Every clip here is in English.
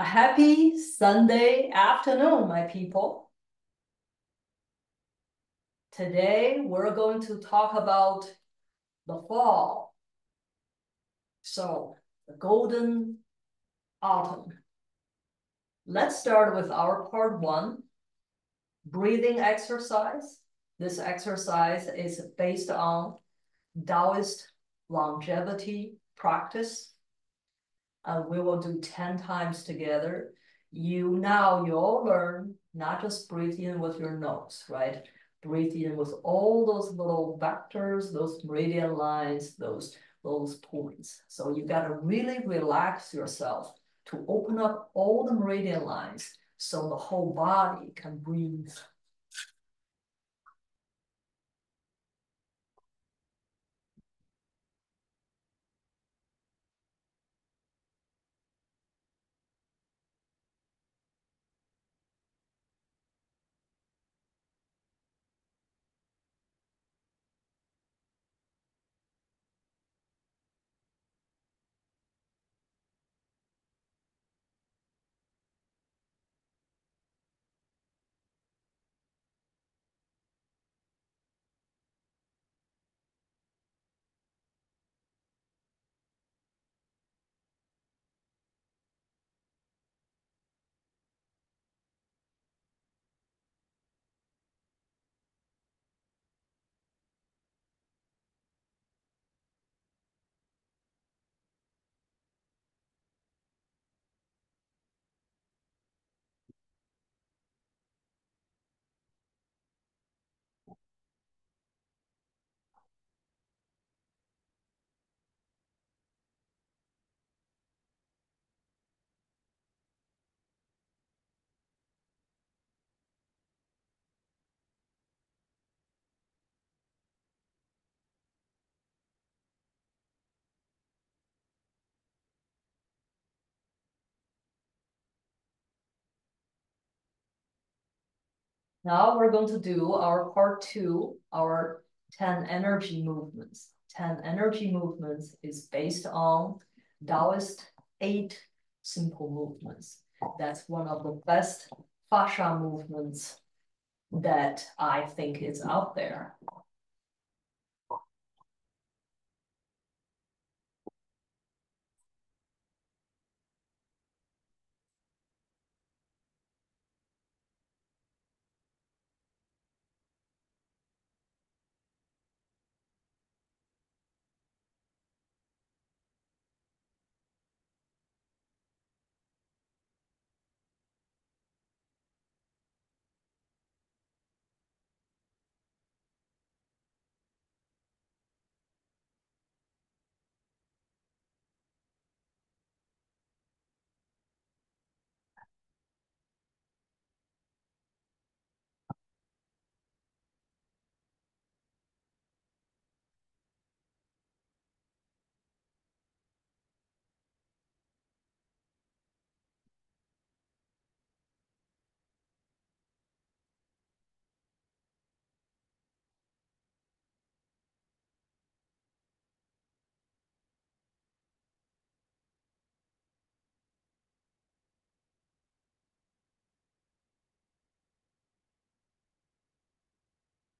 A happy Sunday afternoon, my people. Today, we're going to talk about the fall. So, the golden autumn. Let's start with our part one, breathing exercise. This exercise is based on Taoist longevity practice. We will do 10 times together. You'll learn not just breathe in with your nose, right? Breathe in with all those little vectors, those meridian lines, those points. So you got to really relax yourself to open up all the meridian lines so the whole body can breathe. Now we're going to do our part two, our 10 energy movements. 10 energy movements is based on Taoist 8 simple movements. That's one of the best fascia movements that I think is out there.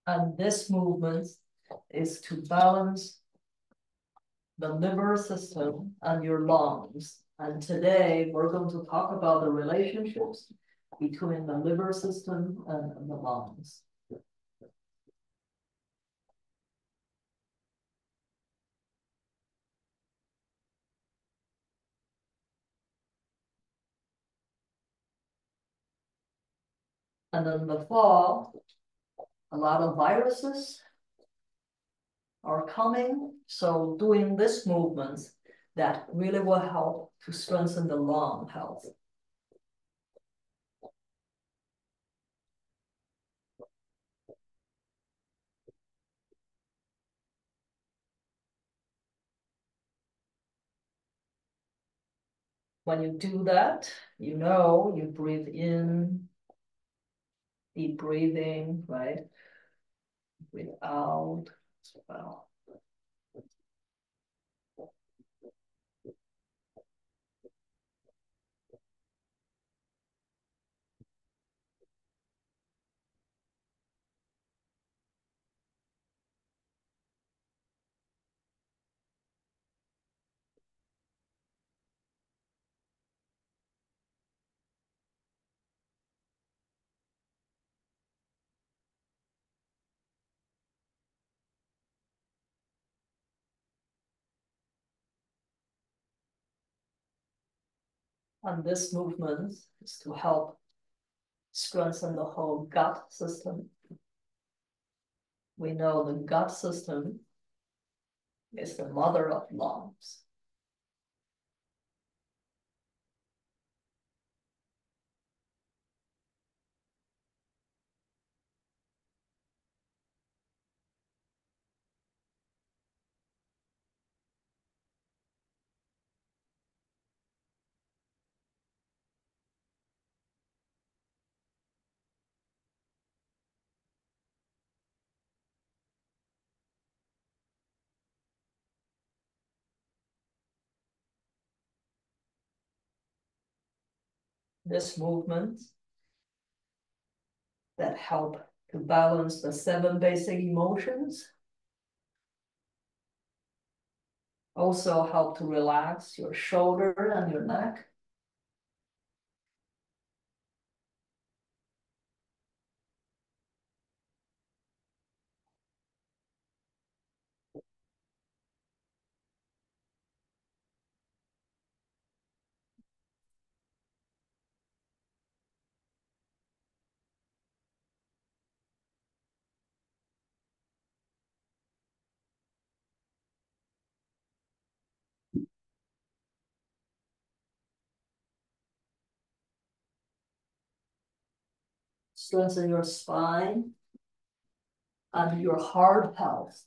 And this movement is to balance the liver system and your lungs. And today we're going to talk about the relationships between the liver system and the lungs. And in the fall, a lot of viruses are coming. So doing this movement that really will help to strengthen the lung health. When you do that, you breathe in, deep breathing, right? Breathe out as well. And this movement is to help strengthen the whole gut system. We know the gut system is the mother of lungs. This movement that help to balance the 7 basic emotions also help to relax your shoulder and your neck. Strengthen your spine and your heart health.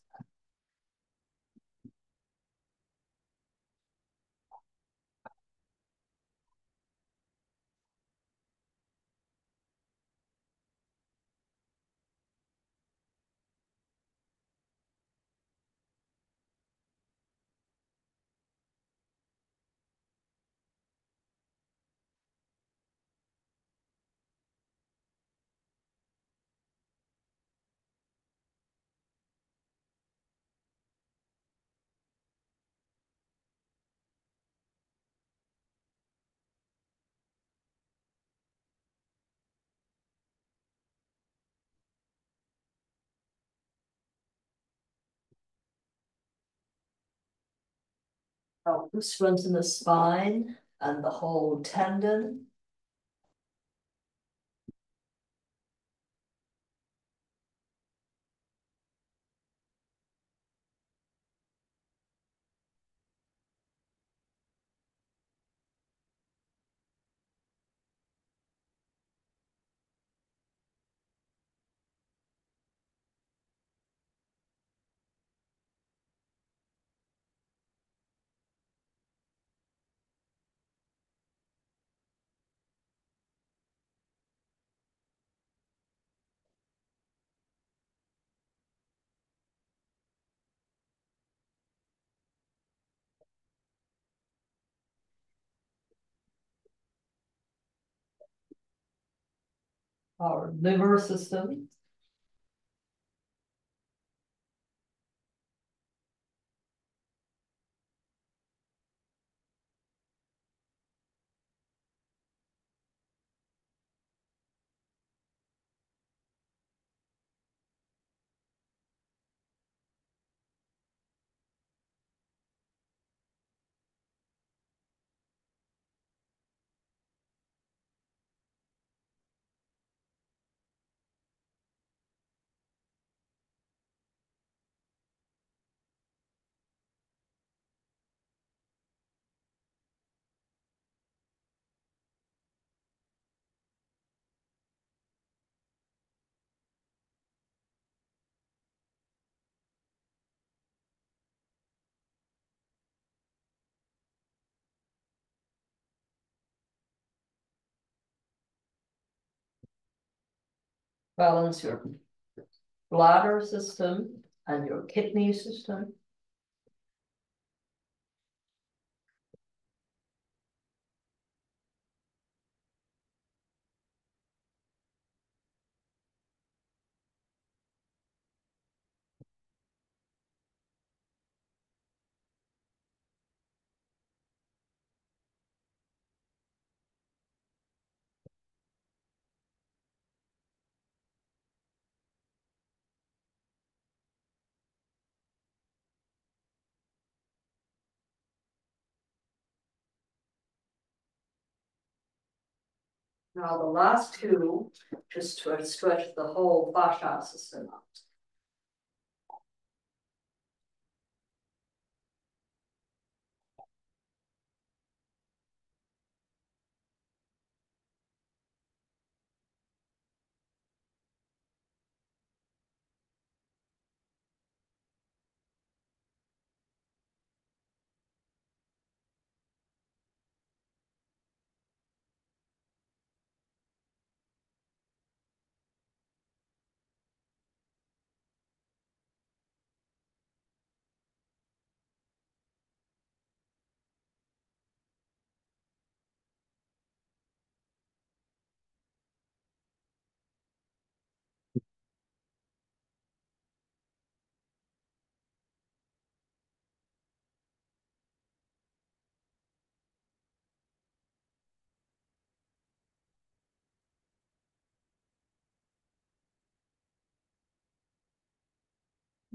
Help to strengthen the spine and the whole tendon. Our liver system. Balance your bladder system and your kidney system. Now the last two, just to stretch the whole fascia system out.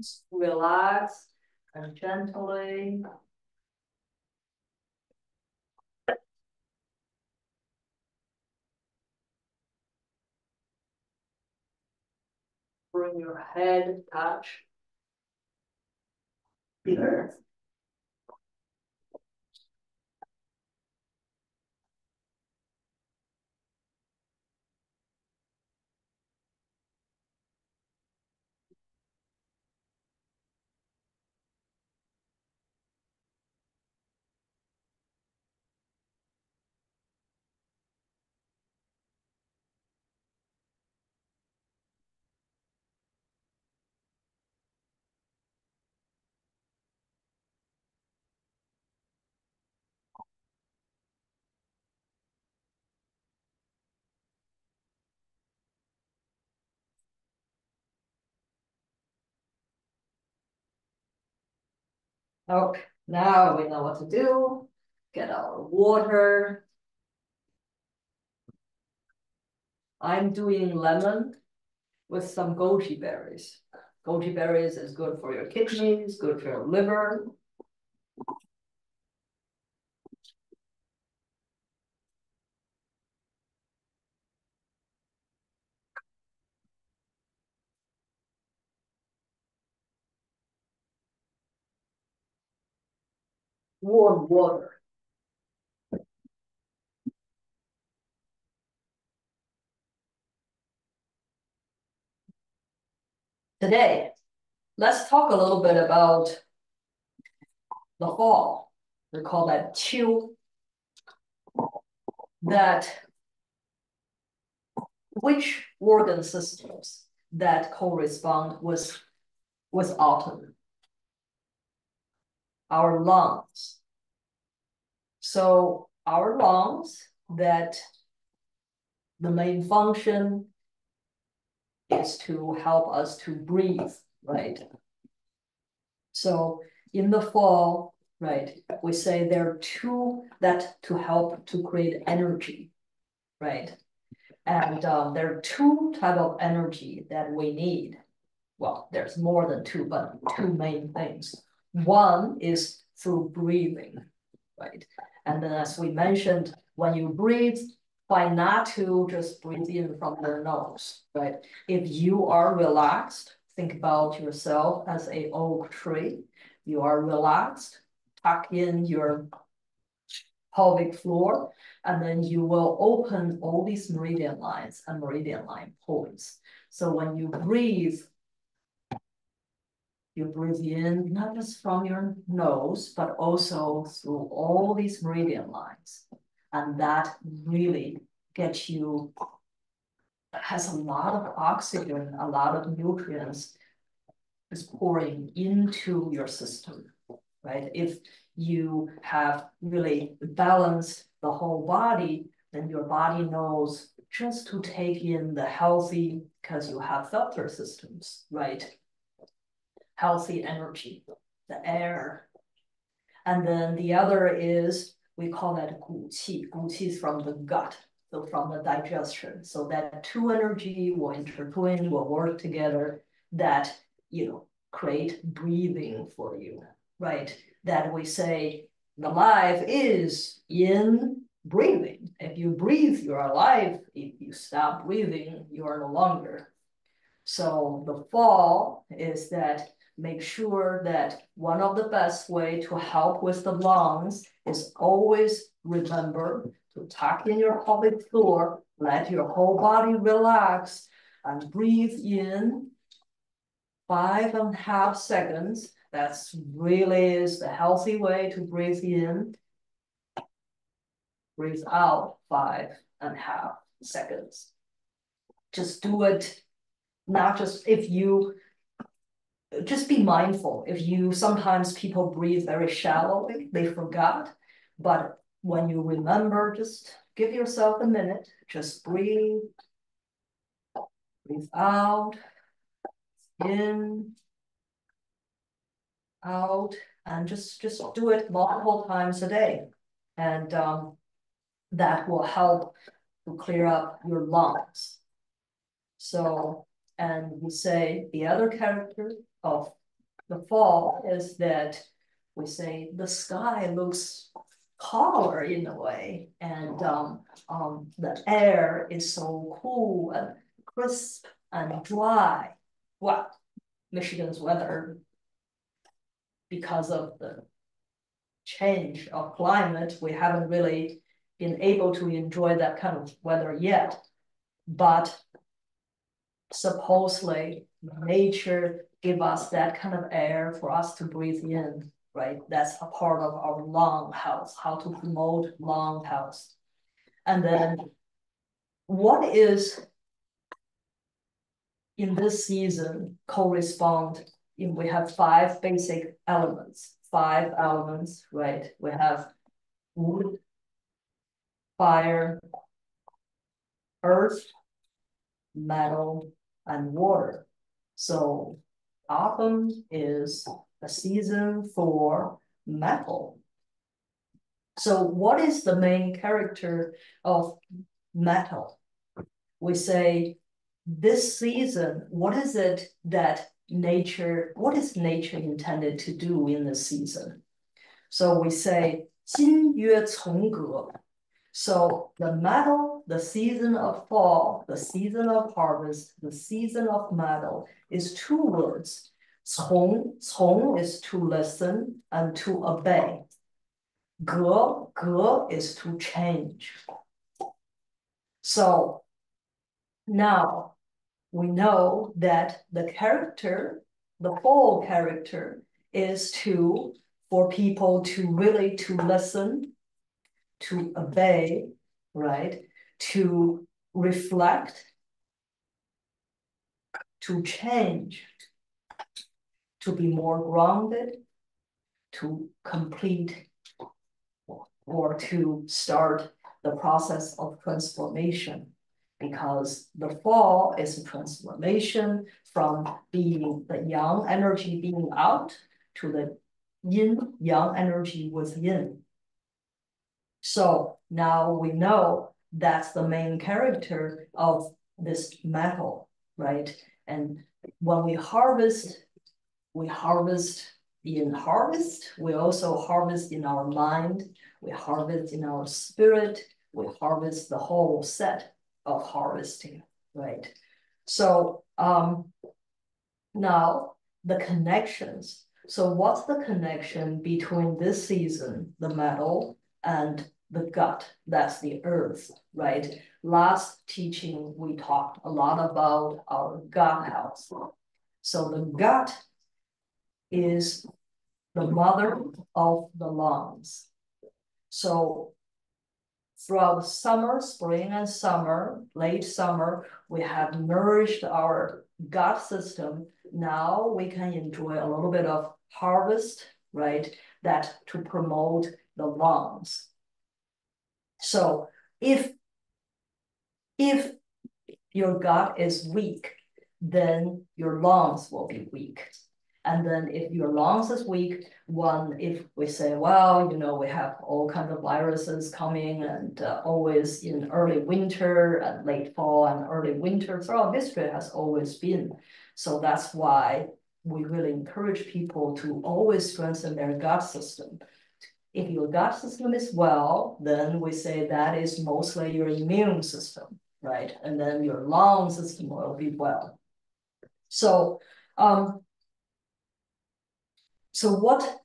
Just relax and gently. Bring your head touch the earth. Okay, now we know what to do. Get our water. I'm doing lemon with some goji berries. Goji berries is good for your kidneys, good for your liver. Warm water. Today, let's talk a little bit about the fall. We call that qu. That which organ systems that correspond with autumn? Our lungs. So our lungs, that the main function is to help us to breathe, right? So in the fall, right, we say there are two that to help to create energy, right? And there are two type of energy that we need. Well, there's more than two, but two main things. One is through breathing, right? And then as we mentioned, when you breathe, try not to just breathe in from your nose, right? If you are relaxed, think about yourself as an oak tree. You are relaxed, tuck in your pelvic floor, and then you will open all these meridian lines and meridian line points. So when you breathe in not just from your nose, but also through all these meridian lines. And that really gets you, has a lot of oxygen, a lot of nutrients is pouring into your system, right? If you have really balanced the whole body, then your body knows just to take in the healthy, because you have filter systems, right? Healthy energy, the air. And then the other is, we call that 骨气. 骨气 is from the gut, so from the digestion. So that two energy will intertwine, will work together, that, create breathing for you, right? That we say the life is in breathing. If you breathe, you're alive. If you stop breathing, you are no longer. So the fall is that make sure that one of the best way to help with the lungs is always remember to tuck in your pelvic floor, let your whole body relax, and breathe in 5.5 seconds. That's really is the healthy way to breathe in. Breathe out 5.5 seconds. Just do it, not just if you, just be mindful. If you, sometimes people breathe very shallowly, they forgot. But when you remember, just give yourself a minute, just breathe out, in, out, and just do it multiple times a day. And that will help to clear up your lungs. So, and we say the other character of the fall is that we say the sky looks taller in a way, and the air is so cool and crisp and dry. Well, Michigan's weather, because of the change of climate, we haven't really been able to enjoy that kind of weather yet. But supposedly nature give us that kind of air for us to breathe in, right? That's a part of our lung health, how to promote lung health. And then what is in this season correspond, we have 5 basic elements, right? We have wood, fire, earth, metal, and water. So autumn is a season for metal. So what is the main character of metal? We say this season, what is it that what is nature intended to do in this season? So we say 金曰从革. So the metal, the season of fall, the season of harvest, the season of metal is 2 words. 从 is to listen and to obey. 革 is to change. So now we know that the fall character is for people to really to listen, to obey, right? To reflect, to change, to be more grounded, to complete or to start the process of transformation. Because the fall is a transformation from being the yang energy being out to the yin yang energy within. So now we know that's the main character of this metal, right? And when we harvest in harvest, we also harvest in our mind, we harvest in our spirit, we harvest the whole set of harvesting, right? So now the connections. So what's the connection between this season, the metal, and the gut? That's the earth, right? Last teaching, we talked a lot about our gut health. So the gut is the mother of the lungs. So throughout summer, spring and summer, late summer, we have nourished our gut system. Now we can enjoy a little bit of harvest, right? That to promote the lungs. So if your gut is weak, then your lungs will be weak. And then if your lungs is weak, if we say, well, we have all kinds of viruses coming and always in early winter and late fall and early winter throughout history has always been. So that's why we really encourage people to always strengthen their gut system. If your gut system is well, then we say that is mostly your immune system, right? And then your lung system will be well. So, so what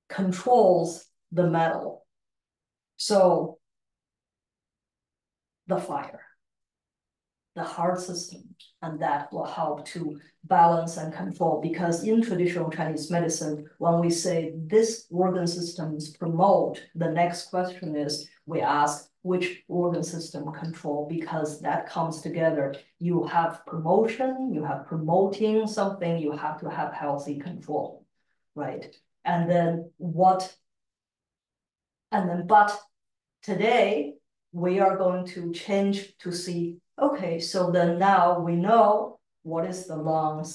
controls the metal? So the fire, the heart system, and that will help to balance and control. Because in traditional Chinese medicine, when we say this organ systems promote, the next question is we ask which organ system control, because that comes together. You have promotion, you have promoting something, you have to have healthy control, right? And then but today we are going to change to see, okay, so then now we know what is the lung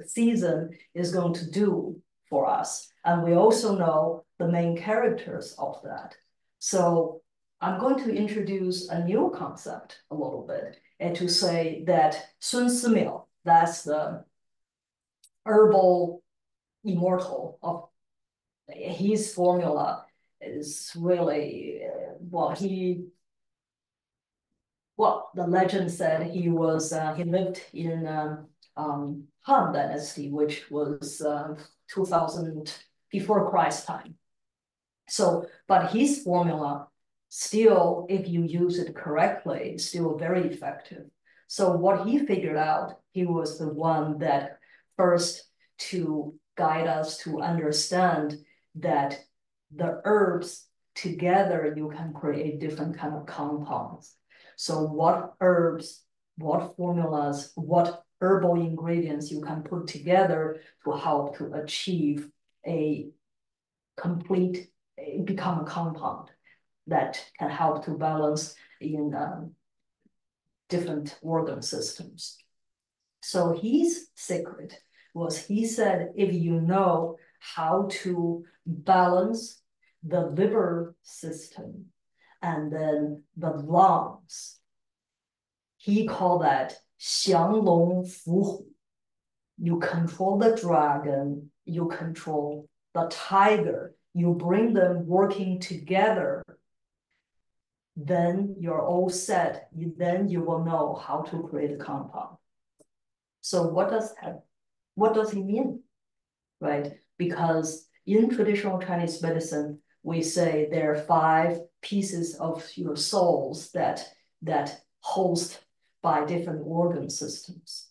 season is going to do for us. And we also know the main characters of that. So I'm going to introduce a new concept a little bit, and to say that Sun Simiao, that's the herbal immortal of his formula is really, the legend said he lived in Han Dynasty, which was 2000 before Christ time. So, but his formula still, if you use it correctly, is still very effective. So what he figured out, he was the one that first to guide us to understand that the herbs together, you can create different kind of compounds. So what herbs, what formulas, what herbal ingredients you can put together to help to achieve a complete, become a compound that can help to balance in different organ systems. So his secret was, he said, if you know how to balance the liver system and then the lungs, he called that 降龙伏虎. You control the dragon, you control the tiger, you bring them working together, then you're all set. Then you will know how to create a compound. So what does he mean, right? Because in traditional Chinese medicine, we say there are 5 pieces of your souls that host by different organ systems.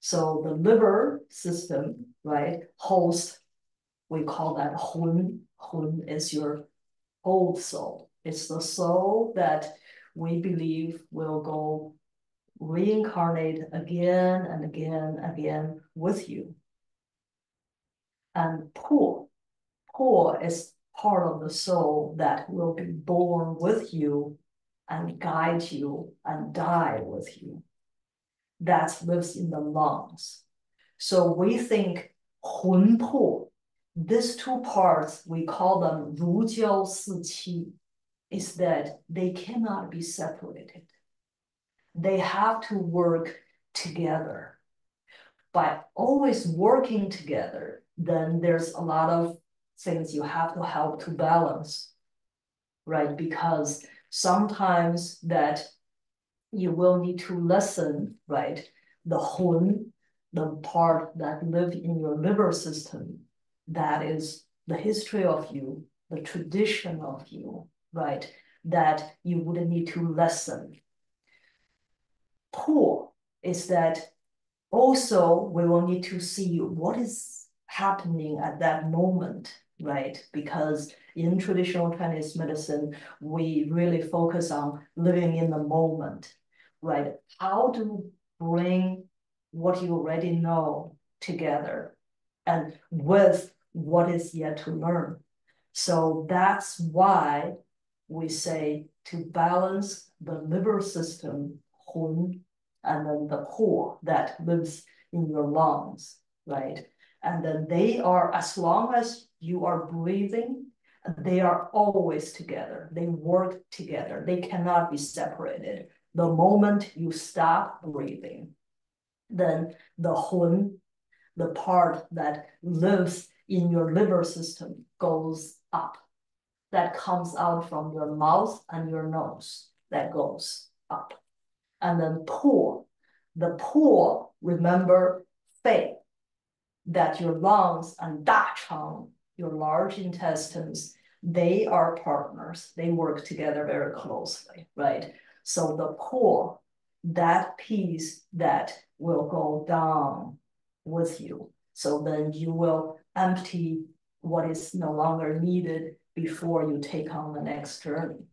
So the liver system, right, host, we call that Hun. Hun is your old soul. It's the soul that we believe will go reincarnate again and again and again with you. And Po is part of the soul that will be born with you and guide you and die with you. That lives in the lungs. So we think Hun Po, these 2 parts, we call them 如胶似漆, is that they cannot be separated. They have to work together. By always working together, then there's a lot of things you have to help to balance, right? Because sometimes that you will need to lessen, right? The Hun, the part that live in your liver system, that is the history of you, the tradition of you, right? That you would need to lessen. Po is that also we will need to see what is happening at that moment, right? Because in traditional Chinese medicine, we really focus on living in the moment, right? How to bring what you already know together and with what is yet to learn. So that's why we say to balance the liver system, Hun, and then the Po that lives in your lungs, right? And then they are, as long as you are breathing, they are always together. They work together. They cannot be separated. The moment you stop breathing, then the Hun, the part that lives in your liver system goes up. That comes out from your mouth and your nose. That goes up. And then pour. The pour, remember, fei, that your lungs and dachang, your large intestines, they are partners. They work together very closely, right? So the pour, that piece that will go down with you. So then you will empty what is no longer needed before you take on the next journey.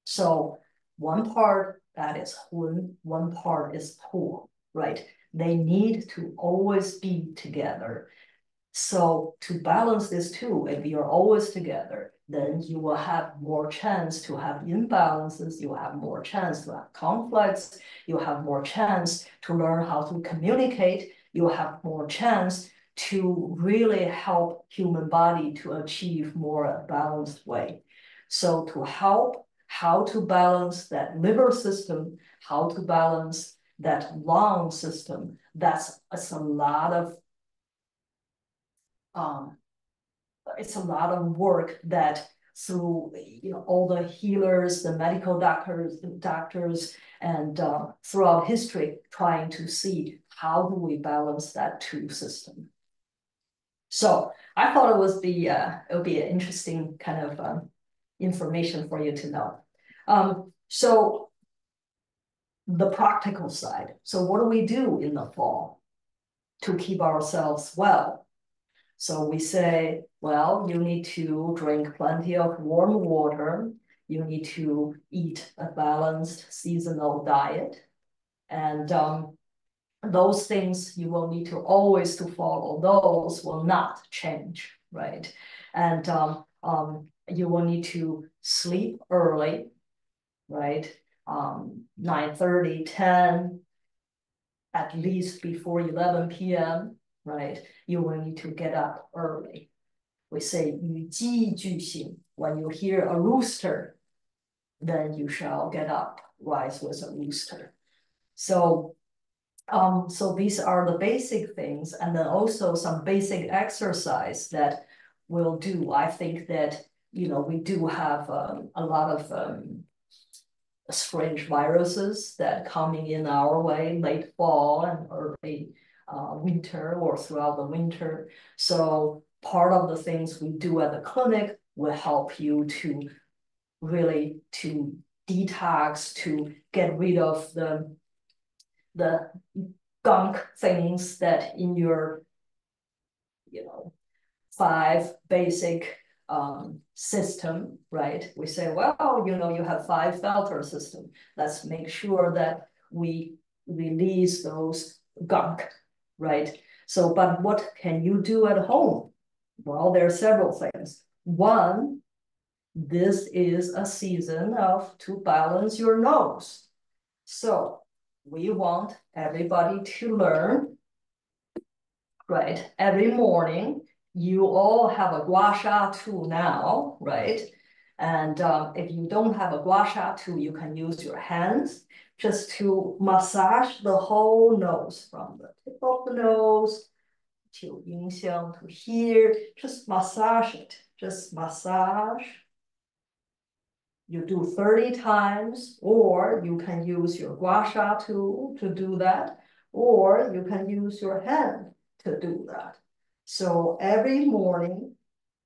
So one part that is hun, one part is pu, right? They need to always be together. So to balance this too, if you're always together, then you will have more chance to have imbalances, you have more chance to have conflicts, you have more chance to learn how to communicate, you have more chance to really help human body to achieve more balanced way. So to help how to balance that liver system, how to balance that lung system, it's a lot of work that through all the healers, the medical doctors, and throughout history, trying to see how do we balance that two system. So I thought it would be an interesting kind of information for you to know. So the practical side. So what do we do in the fall to keep ourselves well? So we say, well, you need to drink plenty of warm water. You need to eat a balanced seasonal diet. And those things you will need to always to follow. Those will not change, right? And you will need to sleep early, right? 9:30, 10, at least before 11 p.m., right? You will need to get up early. We say 与鸡俱醒. When you hear a rooster, then you shall get up, rise with a rooster. So these are the basic things, and then also some basic exercise that we'll do. I think that we do have a lot of strange viruses that coming in our way late fall and early winter or throughout the winter. So part of the things we do at the clinic will help you to really to detox, to get rid of the gunk things that in your 5 basic system, right? We say, well, you have 5 filter system. Let's make sure that we release those gunk, right? So, but what can you do at home? Well, there are several things. One, this is a season to balance your nose. So we want everybody to learn, right? Every morning, you all have a gua sha tool now, right? And if you don't have a gua sha tool, you can use your hands just to massage the whole nose from the tip of the nose to yingxiang to here. Just massage it, just massage. You do 30 times, or you can use your gua sha tool to do that, or you can use your hand to do that. So every morning,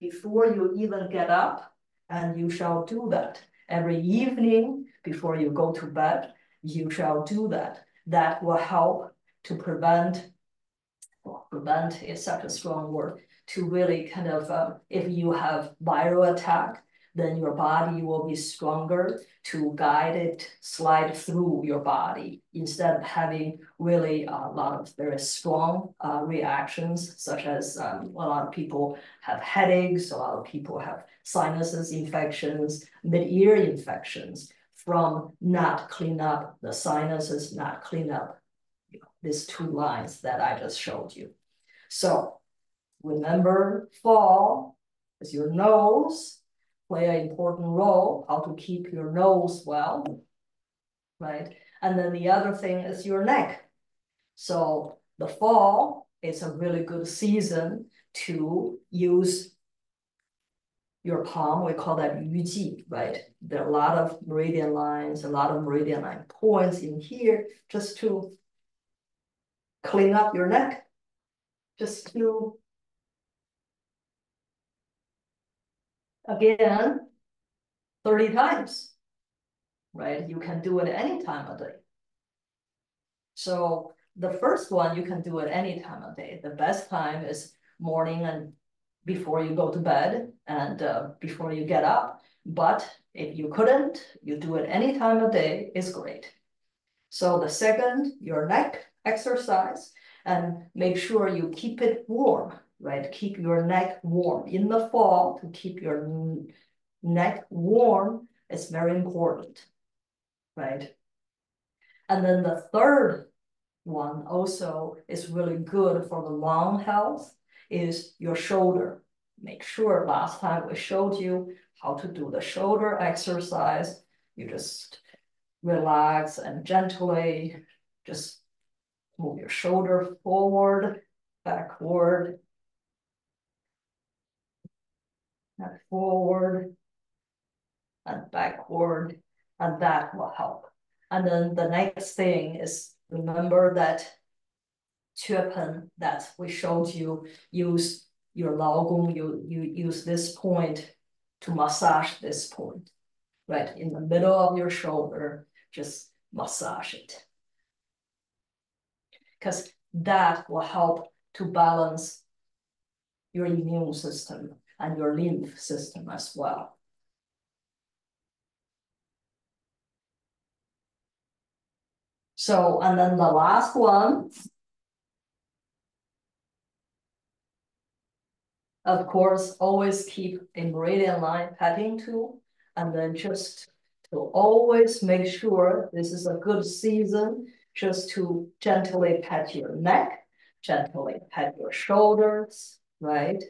before you even get up, and you shall do that. Every evening, before you go to bed, you shall do that. That will help to prevent, well, prevent is such a strong word, to really kind of, if you have viral attack, then your body will be stronger to guide it, slide through your body, instead of having really a lot of very strong reactions, such as a lot of people have headaches, a lot of people have sinuses infections, mid-ear infections from not clean up the sinuses, not clean up these 2 lines that I just showed you. So remember, fall is your nose, play an important role, how to keep your nose well, right? And then the other thing is your neck. So the fall is a really good season to use your palm. We call that 鱼际, right? There are a lot of meridian lines, a lot of meridian line points in here, just to clean up your neck, just to, again, 30 times, right? You can do it any time of day. So the first one, you can do it any time of day. The best time is morning and before you go to bed and before you get up. But if you couldn't, you do it any time of day is great. So the second, your neck exercise, and make sure you keep it warm, right? Keep your neck warm. In the fall, to keep your neck warm is very important, right? And then the third one also is really good for the lung health is your shoulder. Make sure last time we showed you how to do the shoulder exercise. You just relax and gently just move your shoulder forward, backward, and forward, and backward, and that will help. And then the next thing is remember that 缺盆 that we showed you, use your 劳宫, you use this point to massage this point, right? In the middle of your shoulder, just massage it. Because that will help to balance your immune system and your lymph system as well. So, and then the last one, of course, always keep a meridian line petting tool, and then just to always make sure this is a good season, just to gently pat your neck, gently pat your shoulders, right?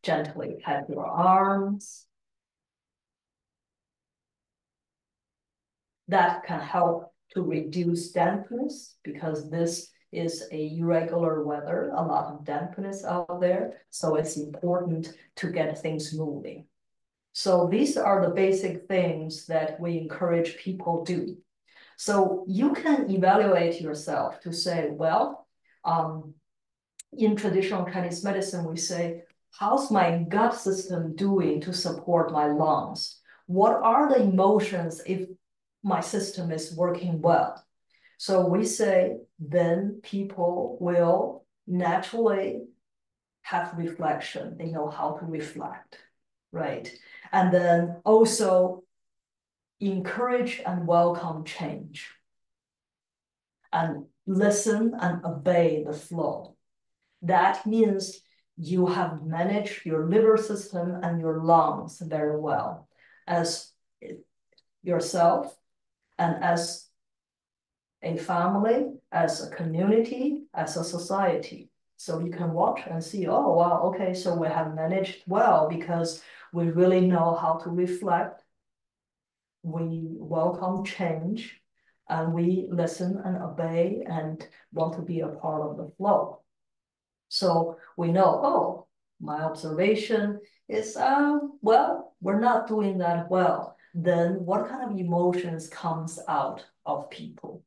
Gently pat your arms. That can help to reduce dampness because this is a irregular weather, a lot of dampness out there. So it's important to get things moving. So these are the basic things that we encourage people do. So you can evaluate yourself to say, well, in traditional Chinese medicine, we say, how's my gut system doing to support my lungs? What are the emotions if my system is working well? So we say, then people will naturally have reflection. They know how to reflect, right? And then also encourage and welcome change and listen and obey the flow. That means you have managed your liver system and your lungs very well as yourself and as a family, as a community, as a society. So you can watch and see, oh, wow, okay, so we have managed well because we really know how to reflect. We welcome change and we listen and obey and want to be a part of the flow. So we know, oh, my observation is, well, we're not doing that well. Then what kind of emotions comes out of people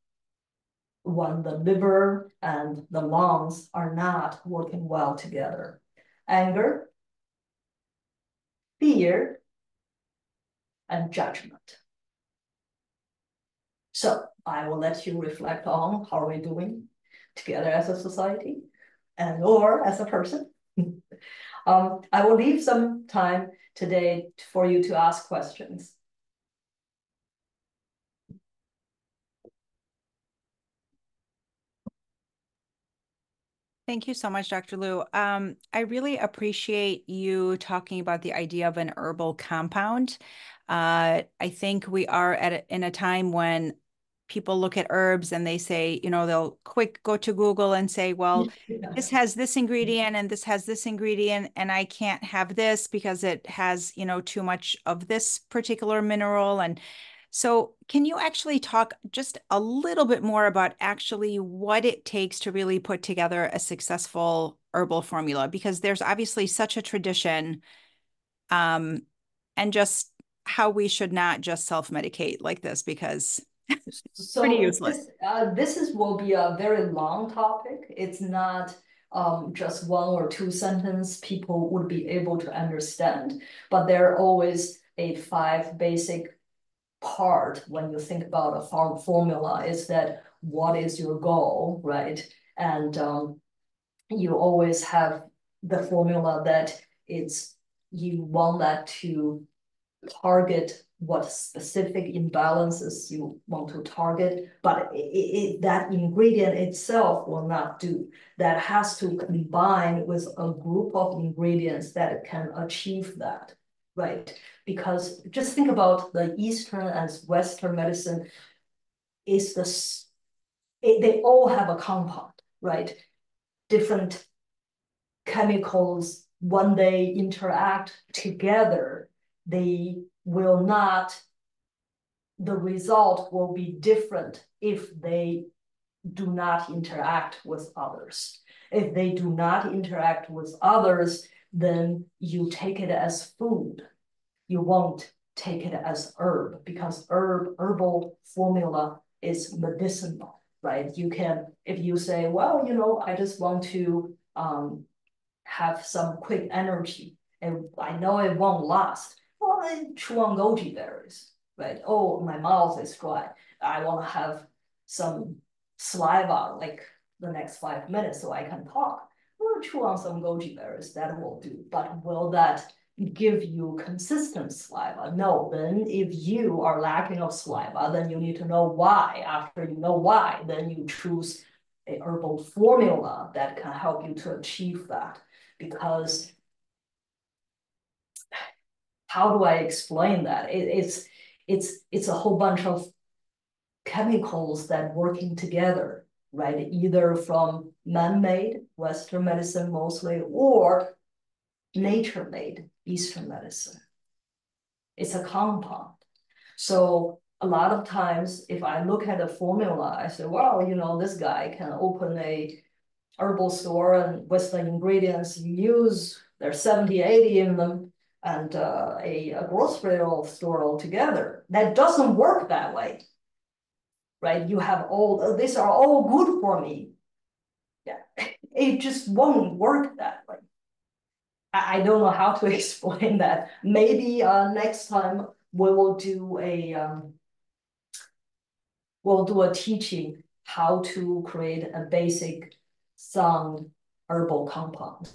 when the liver and the lungs are not working well together? Anger, fear, and judgment. So I will let you reflect on how we're doing together as a society and or as a person. I will leave some time today for you to ask questions. Thank you so much, Dr. Liu. I really appreciate you talking about the idea of an herbal compound. I think we are in a time when people look at herbs and they say, they'll quick go to Google and say, well, this has this ingredient and this has this ingredient, and I can't have this because it has, too much of this particular mineral. And So, can you actually talk just a little bit more about actually what it takes to really put together a successful herbal formula? Because there's obviously such a tradition, um, and just how we should not just self-medicate like this because pretty So useless. this is will be a very long topic. It's not just one or two sentence people would be able to understand, but there are always a five basic part when you think about a farm formula is that what is your goal, right? And you always have the formula that it's you want that to target what specific imbalances you want to target, but that ingredient itself will not do. That has to combine with a group of ingredients that can achieve that, right? Because just think about the Eastern and Western medicine is they all have a compound, right? Different chemicals, when they interact together, they will not, the result will be different if they do not interact with others. If they do not interact with others, then you take it as food. You won't take it as herb because herbal formula is medicinal, right? You can, if you say, well, I just want to have some quick energy and I know it won't last. Well, I chew on goji berries, right? Oh, my mouth is dry. I want to have some saliva like the next 5 minutes so I can talk. Well, chew on some goji berries, that will do. But will that give you consistent saliva? No, then if you are lacking of saliva, then you need to know why. After you know why, then you choose a herbal formula that can help you to achieve that. Because how do I explain that? It's a whole bunch of chemicals that working together, right? Either from man-made Western medicine mostly, or nature-made Eastern medicine. It's a compound. So a lot of times, if I look at a formula, I say, well, this guy can open a herbal store and with the ingredients you use, there's 70, 80 in them, and a grocery store altogether. That doesn't work that way, right? You have all, these are all good for me. Yeah, it just won't work that way. I don't know how to explain that. Maybe next time we will do a teaching how to create a basic sound herbal compound.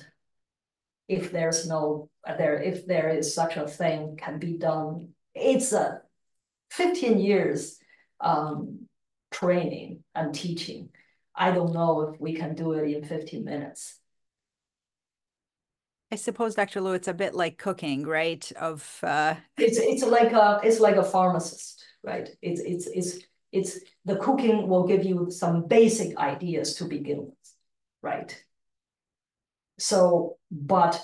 If there is such a thing can be done, it's a 15 years training and teaching. I don't know if we can do it in 15 minutes. I suppose, Dr. Liu, it's a bit like cooking, right? It's like a pharmacist, right? It's the cooking will give you some basic ideas to begin with, right? So, but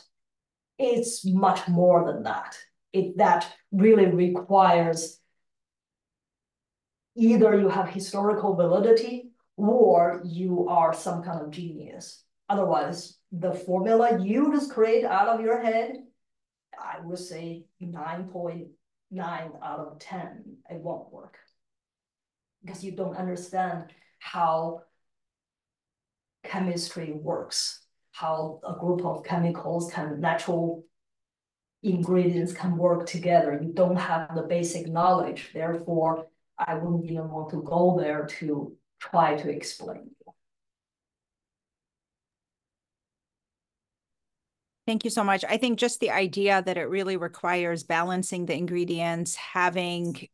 it's much more than that. That really requires either you have historical validity or you are some kind of genius. Otherwise, the formula you just create out of your head, I would say 9.9 out of 10, it won't work. Because you don't understand how chemistry works, how a group of chemicals natural ingredients can work together. You don't have the basic knowledge. Therefore, I wouldn't even want to go there to try to explain. Thank you so much. I think just the idea that it really requires balancing the ingredients, having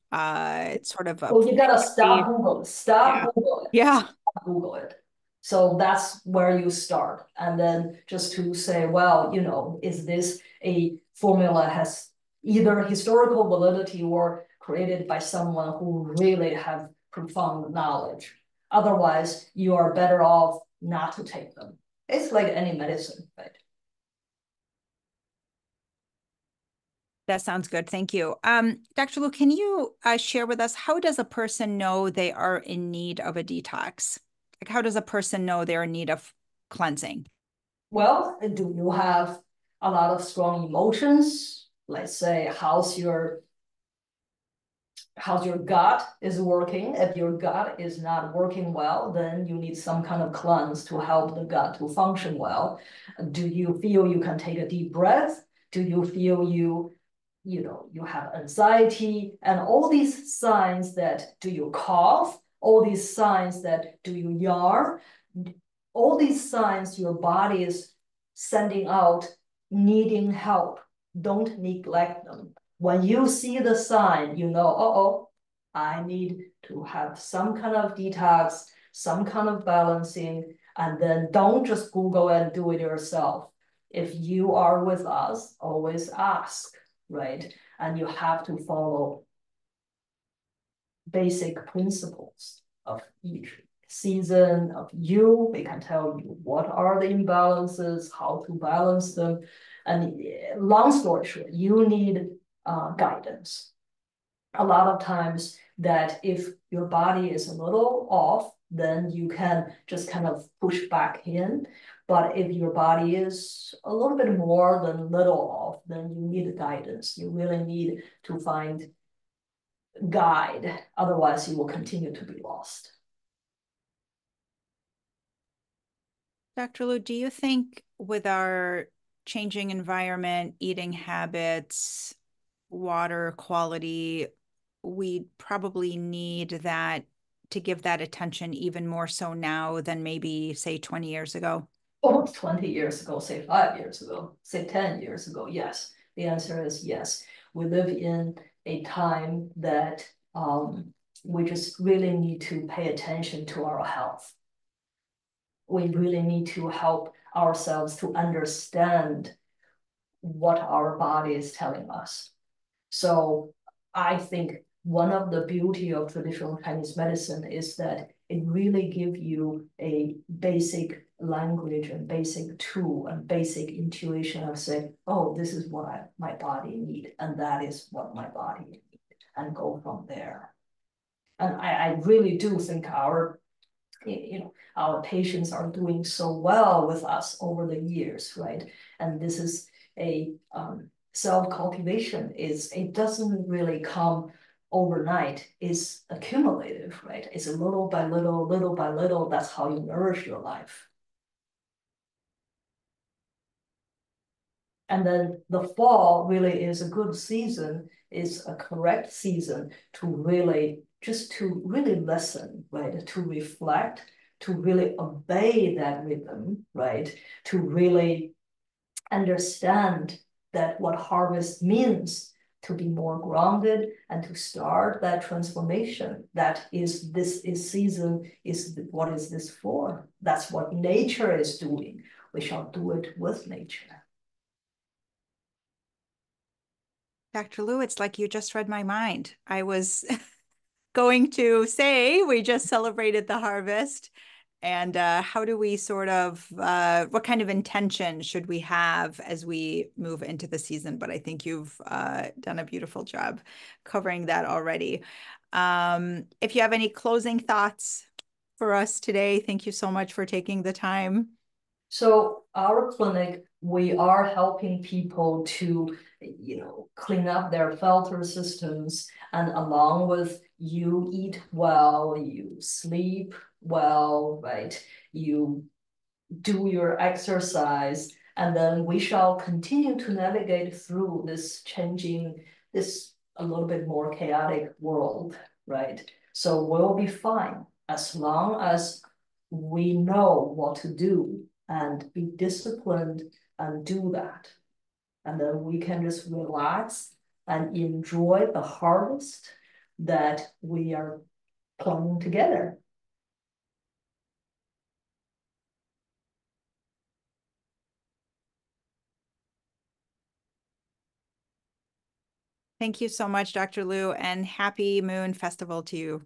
sort of a Well, you gotta stop pre- Google, yeah. Google it, Yeah. stop Google it. So that's where you start. And then just to say, well, is this a formula has either historical validity or created by someone who really have profound knowledge. Otherwise, you are better off not to take them. It's like any medicine, right? That sounds good. Thank you. Dr. Lu, can you share with us, how does a person know they are in need of a detox? Like, how does a person know they're in need of cleansing? Well, do you have a lot of strong emotions? Let's say, how's your gut is working? If your gut is not working well, then you need some kind of cleanse to help the gut to function well. Do you feel you can take a deep breath? Do you feel you have anxiety and all these signs that do you cough? All these signs that do you yawn? All these signs your body is sending out needing help. Don't neglect them. When you see the sign, you know, oh, I need to have some kind of detox, some kind of balancing, and then don't just Google and do it yourself. If you are with us, always ask, right? And you have to follow basic principles of each season of you. They can tell you what are the imbalances, how to balance them. And long story short, you need guidance. A lot of times that if your body is a little off, then you can just kind of push back in. But if your body is a little bit more than little off, then you need guidance. You really need to find guide. Otherwise, you will continue to be lost. Dr. Lu, do you think with our changing environment, eating habits, water quality, we probably need that to give that attention even more so now than maybe, say, 20 years ago? Oh, 20 years ago, say 5 years ago, say 10 years ago, yes. The answer is yes. We live in a time that we just really need to pay attention to our health. We really need to help ourselves to understand what our body is telling us. So I think one of the beauty of traditional Chinese medicine is that it really gives you a basic language and basic tool and basic intuition of saying, oh, this is what my body needs, and that is what my body needs, and go from there. And I really do think our patients are doing so well with us over the years, right? And this is a self-cultivation. It doesn't really come overnight. It's accumulative, right? It's a little by little, little by little. That's how you nourish your life. And then the fall really is a good season, is a correct season to really listen, right? To reflect, to really obey that rhythm, right? To really understand that what harvest means, to be more grounded and to start that transformation. This is season, is what is this for? That's what nature is doing. We shall do it with nature. Dr. Lu, it's like you just read my mind. I was going to say we just celebrated the harvest. And how do we what kind of intention should we have as we move into the season? But I think you've done a beautiful job covering that already. If you have any closing thoughts for us today, thank you so much for taking the time. So our clinic, we are helping people to, clean up their filter systems, and along with you eat well, you sleep well, right? You do your exercise, and then we shall continue to navigate through this a little bit more chaotic world, right? So we'll be fine as long as we know what to do and be disciplined and do that. And then we can just relax and enjoy the harvest that we are planting together. Thank you so much, Dr. Lu, and happy Moon Festival to you.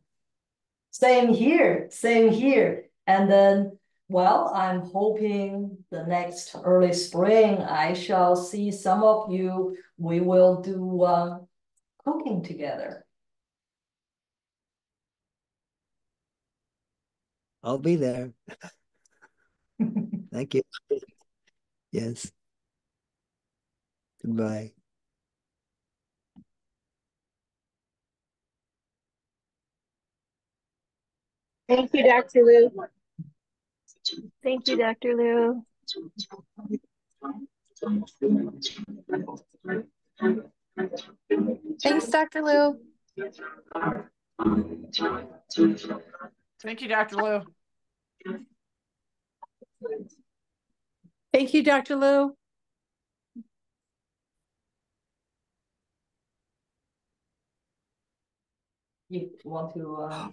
Same here, same here. And then well, I'm hoping the next early spring, I shall see some of you. We will do cooking together. I'll be there. Thank you. Yes. Goodbye. Thank you, Dr. Liu. Thank you, Dr. Liu. Thanks, Dr. Liu. Thank you, Dr. Liu. Thank you, Dr. Liu. You want to